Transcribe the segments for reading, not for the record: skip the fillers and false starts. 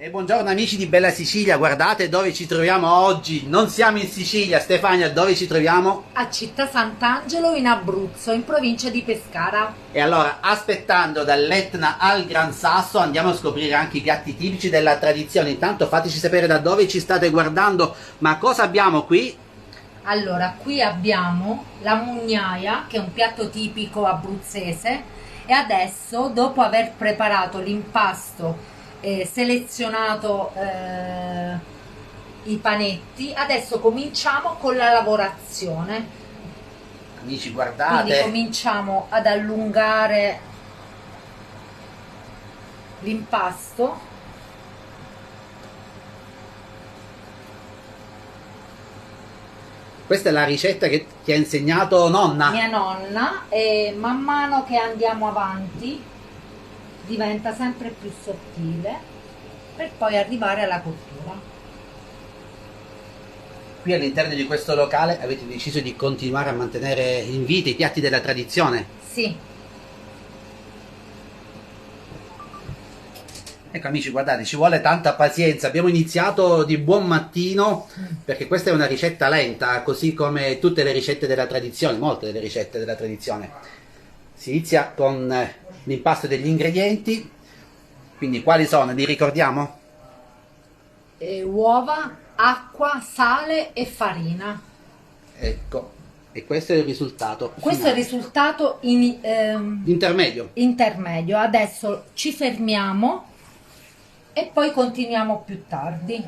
E buongiorno amici di Bella Sicilia, guardate dove ci troviamo oggi. Non siamo in Sicilia, Stefania, dove ci troviamo? A Città Sant'Angelo in Abruzzo, in provincia di Pescara. E allora, aspettando dall'Etna al Gran Sasso, andiamo a scoprire anche i piatti tipici della tradizione. Intanto fateci sapere da dove ci state guardando, ma cosa abbiamo qui? Allora, qui abbiamo la mugnaia, che è un piatto tipico abruzzese, e adesso, dopo aver preparato l'impasto, selezionato i panetti, adesso cominciamo con la lavorazione. Amici, guardate. Quindi cominciamo ad allungare l'impasto. Questa è la ricetta che ti ha insegnato nonna? Mia nonna, e man mano che andiamo avanti diventa sempre più sottile per poi arrivare alla cottura. Qui all'interno di questo locale avete deciso di continuare a mantenere in vita i piatti della tradizione? Sì. Ecco amici, guardate, ci vuole tanta pazienza. Abbiamo iniziato di buon mattino perché questa è una ricetta lenta, così come tutte le ricette della tradizione, molte delle ricette della tradizione. Si inizia con l'impasto degli ingredienti, quindi quali sono? Li ricordiamo? Uova, acqua, sale e farina. Ecco, e questo è il risultato Questo è il risultato intermedio. intermedio. Adesso ci fermiamo e poi continuiamo più tardi,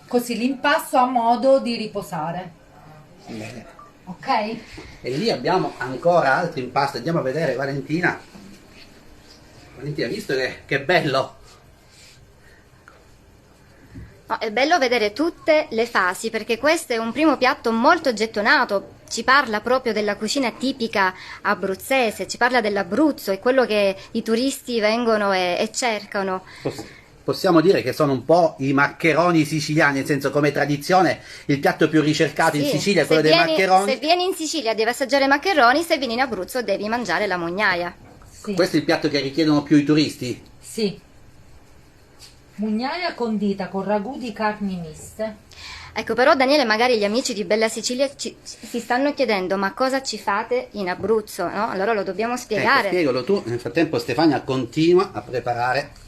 così l'impasto ha modo di riposare. Bene. Ok? E lì abbiamo ancora altri impasti. Andiamo a vedere, Valentina. Valentina, visto che bello? No, è bello vedere tutte le fasi, perché questo è un primo piatto molto gettonato, ci parla proprio della cucina tipica abruzzese, ci parla dell'Abruzzo, è quello che i turisti vengono e cercano. Possiamo dire che sono un po' i maccheroni siciliani, nel senso, come tradizione il piatto più ricercato in Sicilia è quello dei maccheroni. Se vieni in Sicilia devi assaggiare i maccheroni, se vieni in Abruzzo devi mangiare la mugnaia. Sì. Questo è il piatto che richiedono più i turisti? Sì. Mugnaia condita con ragù di carni miste. Ecco, però Daniele, magari gli amici di Bella Sicilia si stanno chiedendo: ma cosa ci fate in Abruzzo? No? Allora lo dobbiamo spiegare. Spiegalo tu, nel frattempo Stefania continua a preparare.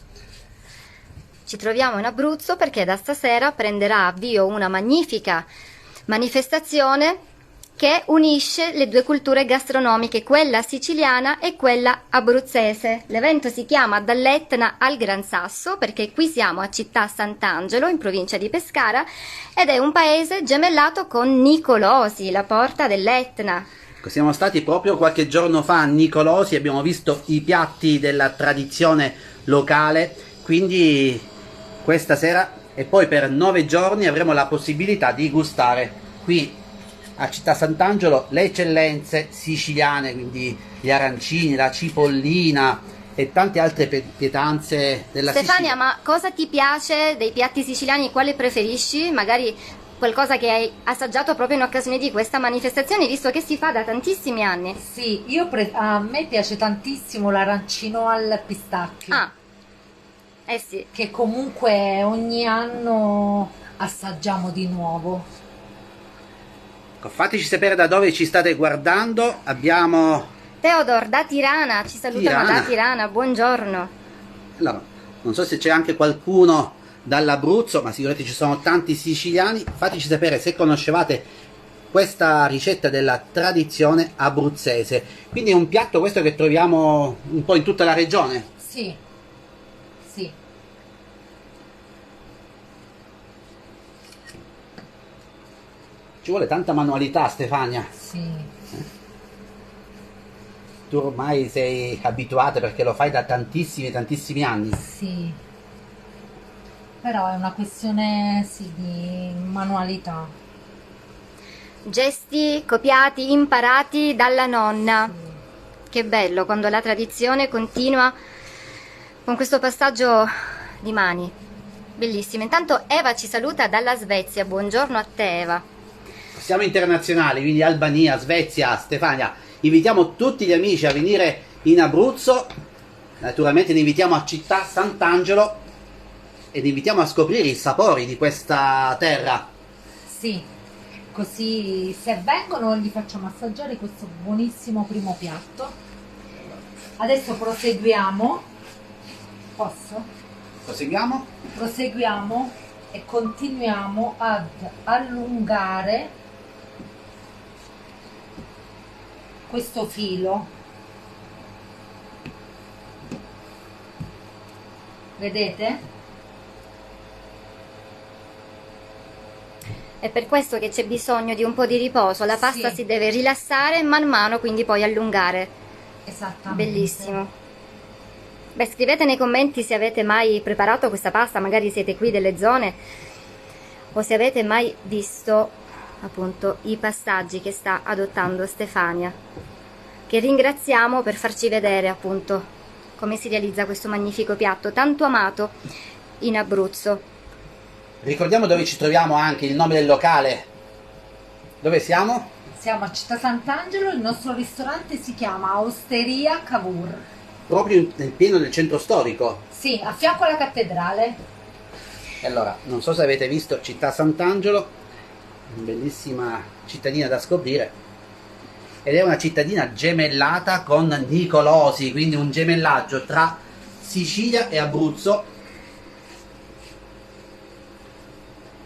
Ci troviamo in Abruzzo perché da stasera prenderà avvio una magnifica manifestazione che unisce le due culture gastronomiche, quella siciliana e quella abruzzese. L'evento si chiama Dall'Etna al Gran Sasso, perché qui siamo a Città Sant'Angelo, in provincia di Pescara, ed è un paese gemellato con Nicolosi, la porta dell'Etna. Siamo stati proprio qualche giorno fa a Nicolosi, abbiamo visto i piatti della tradizione locale, quindi questa sera e poi per 9 giorni avremo la possibilità di gustare qui a Città Sant'Angelo le eccellenze siciliane, quindi gli arancini, la cipollina e tante altre pietanze della Sicilia. Stefania, ma cosa ti piace dei piatti siciliani? Quale preferisci? Magari qualcosa che hai assaggiato proprio in occasione di questa manifestazione, visto che si fa da tantissimi anni. Sì, a me piace tantissimo l'arancino al pistacchio. Ah, eh sì. Che comunque ogni anno assaggiamo di nuovo. Fateci sapere da dove ci state guardando. Abbiamo Teodor da Tirana, ci salutano da Tirana, buongiorno. Allora, non so se c'è anche qualcuno dall'Abruzzo, ma sicuramente ci sono tanti siciliani. Fateci sapere se conoscevate questa ricetta della tradizione abruzzese. Quindi è un piatto questo che troviamo un po' in tutta la regione. Sì, sì. Ci vuole tanta manualità, Stefania. Sì. Tu ormai sei abituata perché lo fai da tantissimi anni. Sì. Però è una questione, sì, di manualità. Gesti copiati, imparati dalla nonna. Che bello quando la tradizione continua con questo passaggio di mani. Bellissimo. Intanto Eva ci saluta dalla Svezia. Buongiorno a te, Eva. Siamo internazionali, quindi Albania, Svezia, Stefania. Invitiamo tutti gli amici a venire in Abruzzo. Naturalmente li invitiamo a Città Sant'Angelo ed invitiamo a scoprire i sapori di questa terra. Sì, così se vengono gli facciamo assaggiare questo buonissimo primo piatto. Adesso proseguiamo. Posso? Proseguiamo? Proseguiamo e continuiamo ad allungare questo filo. Vedete? È per questo che c'è bisogno di un po' di riposo, la pasta Sì. si deve rilassare man mano, quindi poi allungare. Esattamente. Bellissimo. Beh, scrivete nei commenti se avete mai preparato questa pasta, magari siete qui delle zone, o se avete mai visto appunto i passaggi che sta adottando Stefania, che ringraziamo per farci vedere appunto come si realizza questo magnifico piatto tanto amato in Abruzzo. Ricordiamo dove ci troviamo, anche il nome del locale. Dove siamo? Siamo a Città Sant'Angelo, il nostro ristorante si chiama Osteria Cavour. Proprio nel pieno del centro storico. Sì, a fianco alla cattedrale. E allora, non so se avete visto Città Sant'Angelo, una bellissima cittadina da scoprire, ed è una cittadina gemellata con Nicolosi, quindi un gemellaggio tra Sicilia e Abruzzo,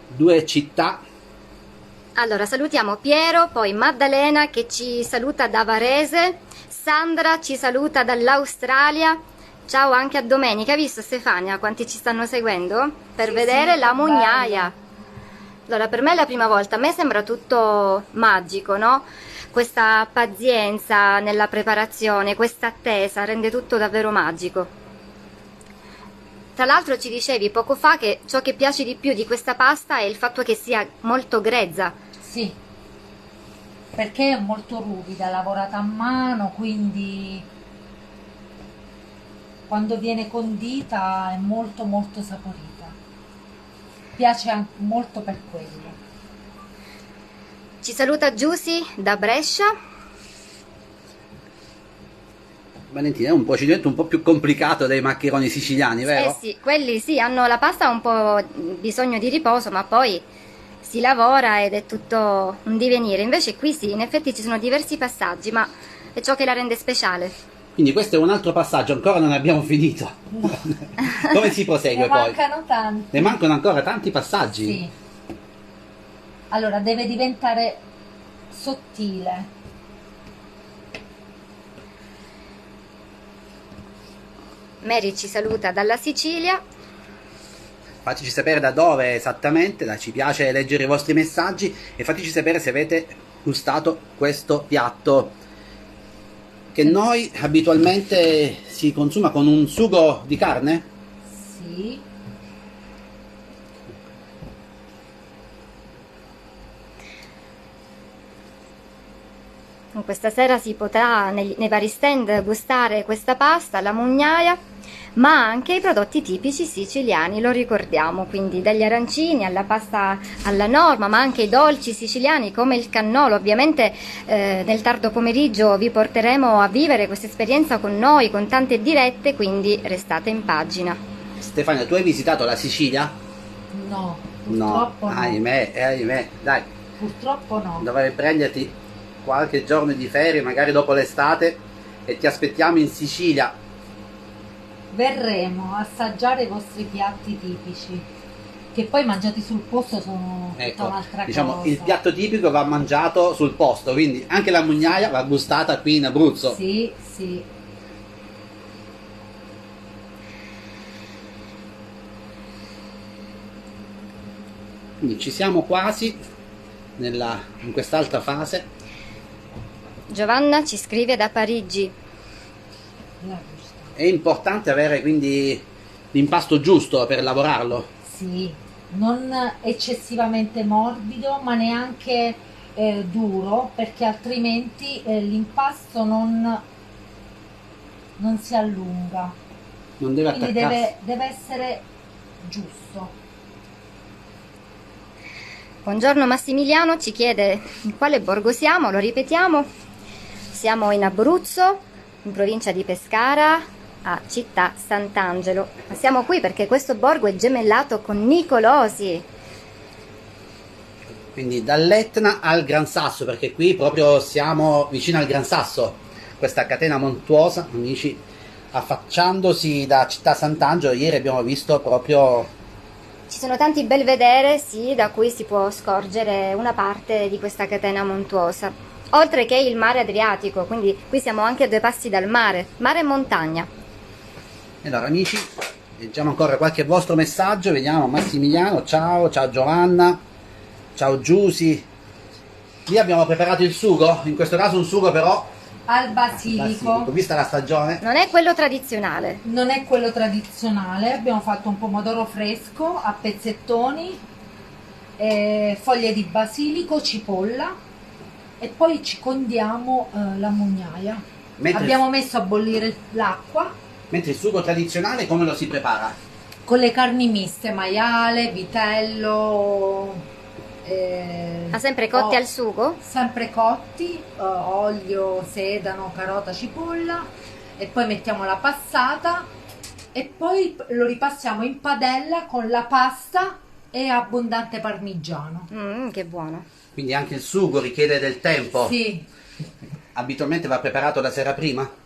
due città. Allora salutiamo Piero, poi Maddalena che ci saluta da Varese, Sandra ci saluta dall'Australia. Ciao anche a Domenica. Hai visto Stefania quanti ci stanno seguendo? Per vedere sì, la che mugnaia. Allora per me è la prima volta, a me sembra tutto magico, no? Questa pazienza nella preparazione, questa attesa rende tutto davvero magico. Tra l'altro ci dicevi poco fa che ciò che piace di più di questa pasta è il fatto che sia molto grezza. Sì, perché è molto ruvida, lavorata a mano, quindi quando viene condita è molto molto saporita. Piace anche molto per quello. Ci saluta Giusy da Brescia. Valentina, è un procedimento un po' più complicato dei maccheroni siciliani, vero? Eh sì, quelli sì, hanno la pasta un po' bisogno di riposo, ma poi si lavora ed è tutto un divenire. Invece qui sì, in effetti ci sono diversi passaggi, ma è ciò che la rende speciale. Quindi questo è un altro passaggio, ancora non abbiamo finito. No. Come si prosegue Ne poi? mancano tanti. Ne mancano ancora tanti passaggi? Sì. Allora deve diventare sottile. Mary ci saluta dalla Sicilia. Fateci sapere da dove esattamente, ci piace leggere i vostri messaggi e fateci sapere se avete gustato questo piatto che noi abitualmente si consuma con un sugo di carne. Sì. Questa sera si potrà nei vari stand gustare questa pasta, la mugnaia, ma anche i prodotti tipici siciliani, lo ricordiamo, quindi dagli arancini alla pasta alla norma, ma anche i dolci siciliani come il cannolo. Ovviamente nel tardo pomeriggio vi porteremo a vivere questa esperienza con noi, con tante dirette, quindi restate in pagina. Stefania, tu hai visitato la Sicilia? No, purtroppo no. Ahimè, dai, Purtroppo no. dovrei prenderti qualche giorno di ferie, magari dopo l'estate, e ti aspettiamo in Sicilia. Verremo a assaggiare i vostri piatti tipici, che poi mangiati sul posto sono tutta Ecco, un'altra diciamo, cosa. il piatto tipico va mangiato sul posto, quindi anche la mugnaia va gustata qui in Abruzzo. Sì, sì. Quindi ci siamo quasi in quest'altra fase. Giovanna ci scrive da Parigi. La giusta. È importante avere quindi l'impasto giusto per lavorarlo. Sì, non eccessivamente morbido, ma neanche duro, perché altrimenti l'impasto non si allunga. Non deve Quindi attaccarsi. deve essere giusto. Buongiorno Massimiliano ci chiede in quale borgo siamo, lo ripetiamo. Siamo in Abruzzo, in provincia di Pescara, a Città Sant'Angelo. Ma siamo qui perché questo borgo è gemellato con Nicolosi. Quindi dall'Etna al Gran Sasso, perché qui proprio siamo vicino al Gran Sasso, questa catena montuosa, amici, affacciandosi da Città Sant'Angelo. Ieri abbiamo visto proprio... Ci sono tanti belvedere, sì, da cui si può scorgere una parte di questa catena montuosa. Oltre che il mare Adriatico, quindi qui siamo anche a 2 passi dal mare e montagna. Allora amici, leggiamo ancora qualche vostro messaggio, vediamo. Massimiliano, ciao Giovanna, ciao Giusy. Lì abbiamo preparato il sugo, in questo caso un sugo però Al basilico. vista la stagione. Non è quello tradizionale. Non è quello tradizionale, abbiamo fatto un pomodoro fresco a pezzettoni, foglie di basilico, cipolla e poi ci condiamo la mugnaia. Abbiamo messo a bollire l'acqua. Mentre il sugo tradizionale come lo si prepara? Con le carni miste, maiale, vitello. Sempre cotti al sugo? Sempre cotti, olio, sedano, carota, cipolla, e poi mettiamo la passata e poi lo ripassiamo in padella con la pasta e abbondante parmigiano. Che buono. Quindi anche il sugo richiede del tempo? Sì. Abitualmente va preparato la sera prima?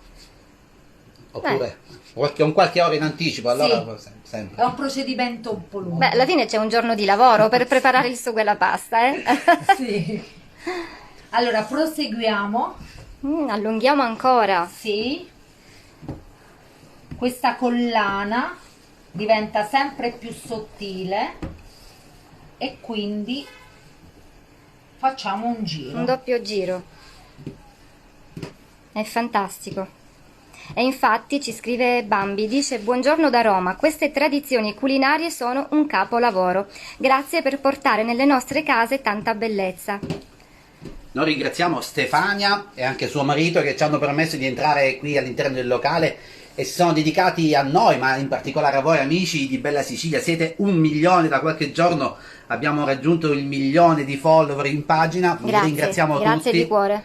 Oppure con qualche ora in anticipo? Allora Sì. sempre. È un procedimento un po' lungo. Beh, alla fine c'è un giorno di lavoro per preparare il sugo e la pasta, eh? Sì. Allora, proseguiamo. Allunghiamo ancora. Sì. Questa collana diventa sempre più sottile e quindi facciamo un giro. Un doppio giro. È fantastico. E infatti ci scrive Bambi, dice: buongiorno da Roma, queste tradizioni culinarie sono un capolavoro. Grazie per portare nelle nostre case tanta bellezza. Noi ringraziamo Stefania e anche suo marito che ci hanno permesso di entrare qui all'interno del locale e si sono dedicati a noi, ma in particolare a voi amici di Bella Sicilia. Siete 1 milione da qualche giorno, abbiamo raggiunto il 1 milione di follower in pagina. Vi ringraziamo tutti. Grazie di cuore.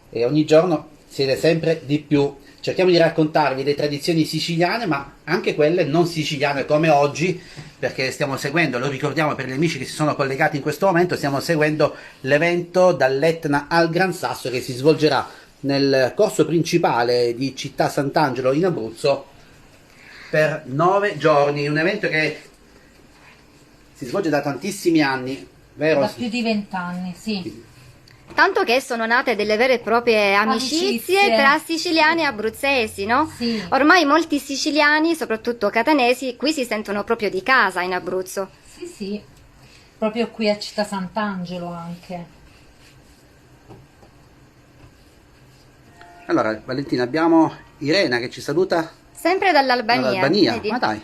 E ogni giorno siete sempre di più. Cerchiamo di raccontarvi le tradizioni siciliane, ma anche quelle non siciliane come oggi, perché stiamo seguendo, lo ricordiamo per gli amici che si sono collegati in questo momento, stiamo seguendo l'evento dall'Etna al Gran Sasso che si svolgerà nel corso principale di Città Sant'Angelo in Abruzzo per 9 giorni, un evento che si svolge da tantissimi anni, vero? Da più di 20 anni, sì. Tanto che sono nate delle vere e proprie amicizie tra siciliani e abruzzesi, no? Sì. Ormai molti siciliani, soprattutto catanesi, qui si sentono proprio di casa in Abruzzo. Sì, sì. Proprio qui a Città Sant'Angelo anche. Allora, Valentina, abbiamo Irena che ci saluta Sempre dall'Albania. Vedi? Ma dai.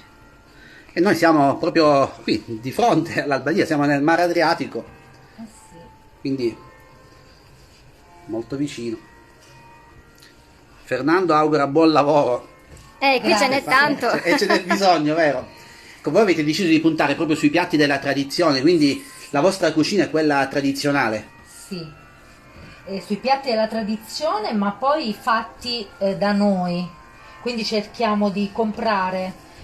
E noi siamo proprio qui, di fronte all'Albania, siamo nel mare Adriatico, Sì. quindi molto vicino. Fernando augura buon lavoro. Qui ce n'è tanto. E ce n'è bisogno, vero? Voi avete deciso di puntare proprio sui piatti della tradizione, quindi la vostra cucina è quella tradizionale. Sì. Sui piatti della tradizione, ma poi fatti da noi. Quindi cerchiamo di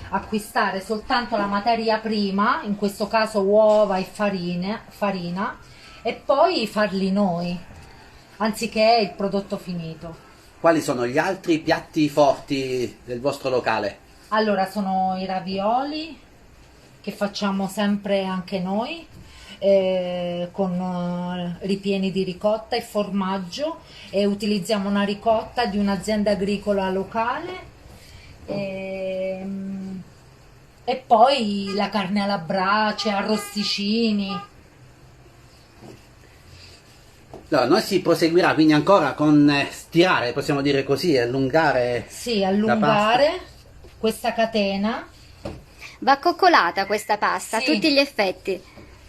acquistare soltanto la materia prima, in questo caso uova e farina, e poi farli noi, anziché il prodotto finito. Quali sono gli altri piatti forti del vostro locale? Allora, sono i ravioli, che facciamo sempre anche noi, con ripieni di ricotta e formaggio, e utilizziamo una ricotta di un'azienda agricola locale, e poi la carne alla brace, arrosticini. Allora, noi si proseguirà quindi ancora con stirare, possiamo dire così, allungare. Sì, la allungare questa catena. Va coccolata questa pasta, Sì. a tutti gli effetti.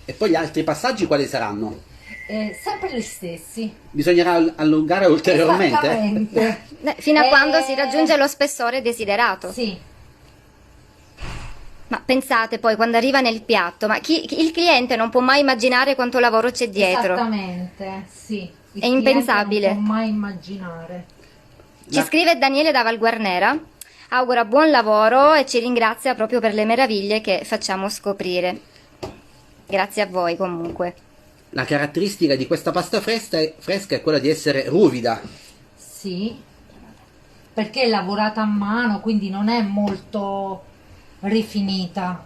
E poi gli altri passaggi quali saranno? Sempre gli stessi. Bisognerà allungare ulteriormente? Esattamente. Fino a quando si raggiunge lo spessore desiderato. Sì. Ma pensate poi quando arriva nel piatto, ma il cliente non può mai immaginare quanto lavoro c'è dietro. Esattamente, sì. Il È impensabile. cliente non può mai immaginare. Ci scrive Daniele da Valguarnera, augura buon lavoro e ci ringrazia proprio per le meraviglie che facciamo scoprire. Grazie a voi comunque. La caratteristica di questa pasta fresca è quella di essere ruvida. Sì, perché è lavorata a mano, quindi non è molto rifinita.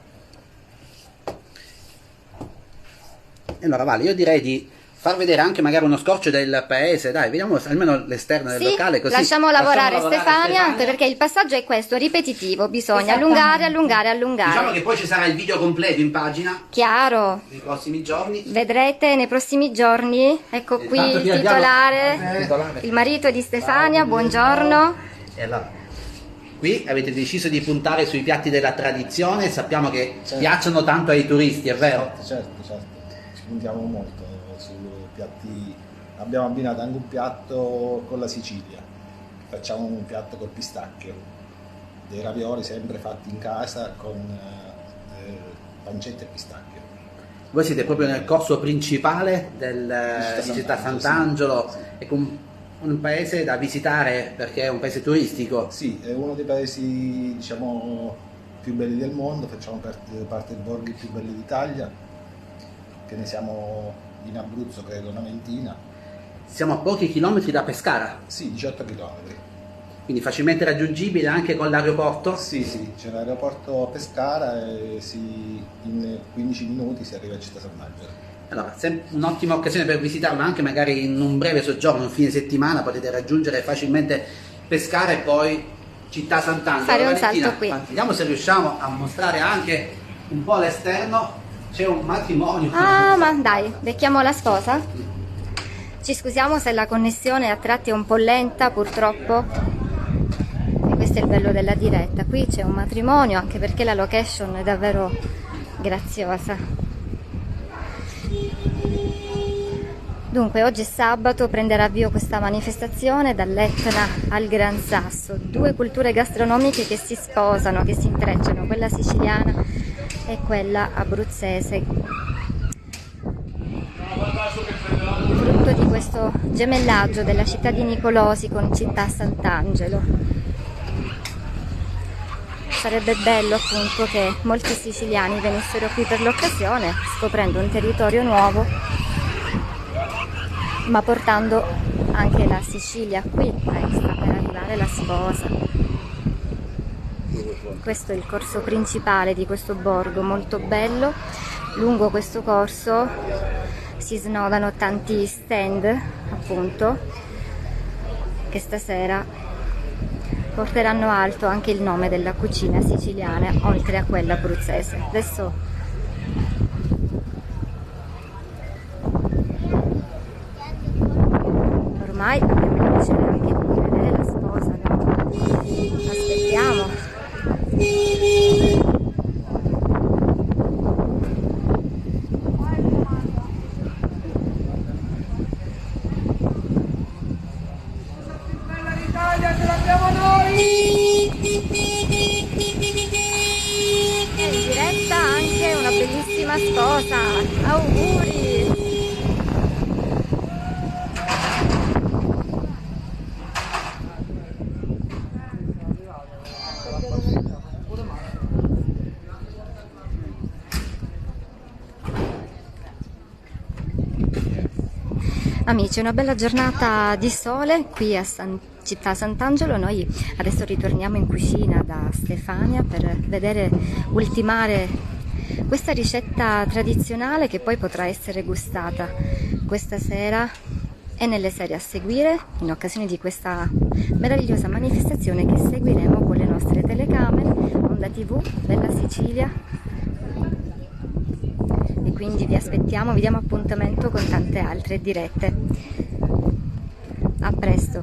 Allora Vale, io direi di far vedere anche magari uno scorcio del paese, dai, vediamo almeno l'esterno del Sì, locale, così lasciamo lavorare Stefania, anche perché il passaggio è questo, ripetitivo, bisogna allungare, allungare, allungare. Diciamo che poi ci sarà il video completo in pagina Chiaro. nei prossimi giorni. Vedrete nei prossimi giorni, ecco qui Intanto il qui abbiamo- titolare, il marito di Stefania, buongiorno. E allora, qui avete deciso di puntare sui piatti della tradizione, sappiamo che piacciono tanto ai turisti, è vero? Certo, ci puntiamo molto sui piatti. Abbiamo abbinato anche un piatto con la Sicilia, facciamo un piatto col pistacchio, dei ravioli sempre fatti in casa con pancetta e pistacchio. Voi siete proprio nel corso principale di Città Sant'Angelo, è un paese da visitare perché è un paese turistico. Sì, è uno dei paesi, diciamo, più belli del mondo, facciamo parte dei borghi più belli d'Italia, che ne siamo in Abruzzo credo una ventina. Siamo a pochi chilometri da Pescara, Sì, 18 km. quindi facilmente raggiungibile anche con l'aeroporto. Sì, c'è l'aeroporto a Pescara e in 15 minuti si arriva a Città Sant'Angelo. Allora, un'ottima occasione per visitarlo, anche magari in un breve soggiorno, un fine settimana, potete raggiungere facilmente Pescara e poi Città Sant'Angelo. Fare un Valentina, salto qui. vediamo se riusciamo a mostrare anche un po' l'esterno. C'è un matrimonio. Ah, ma dai, becchiamo la sposa? Ci scusiamo se la connessione a tratti è un po' lenta, purtroppo. E questo è il bello della diretta. Qui c'è un matrimonio, anche perché la location è davvero graziosa. Dunque, oggi è sabato, prenderà avvio questa manifestazione dall'Etna al Gran Sasso. Due culture gastronomiche che si sposano, che si intrecciano, quella siciliana e quella abruzzese. Frutto di questo gemellaggio della città di Nicolosi con Città Sant'Angelo. Sarebbe bello appunto che molti siciliani venissero qui per l'occasione, scoprendo un territorio nuovo, ma portando anche la Sicilia qui, sta per arrivare la sposa. Questo è il corso principale di questo borgo, molto bello. Lungo questo corso si snodano tanti stand, appunto, che stasera porteranno alto anche il nome della cucina siciliana, oltre a quella abruzzese. Adesso ormai abbiamo il piacere anche di vedere la sposa, no? Aspettiamo. E in diretta anche una bellissima sposa. Auguri! Amici, una bella giornata di sole qui a Città Sant'Angelo. Noi adesso ritorniamo in cucina da Stefania per ultimare questa ricetta tradizionale che poi potrà essere gustata questa sera e nelle serie a seguire, in occasione di questa meravigliosa manifestazione che seguiremo con le nostre telecamere, Onda TV della Sicilia. E quindi vi aspettiamo, vi diamo appuntamento con tante altre dirette. A presto!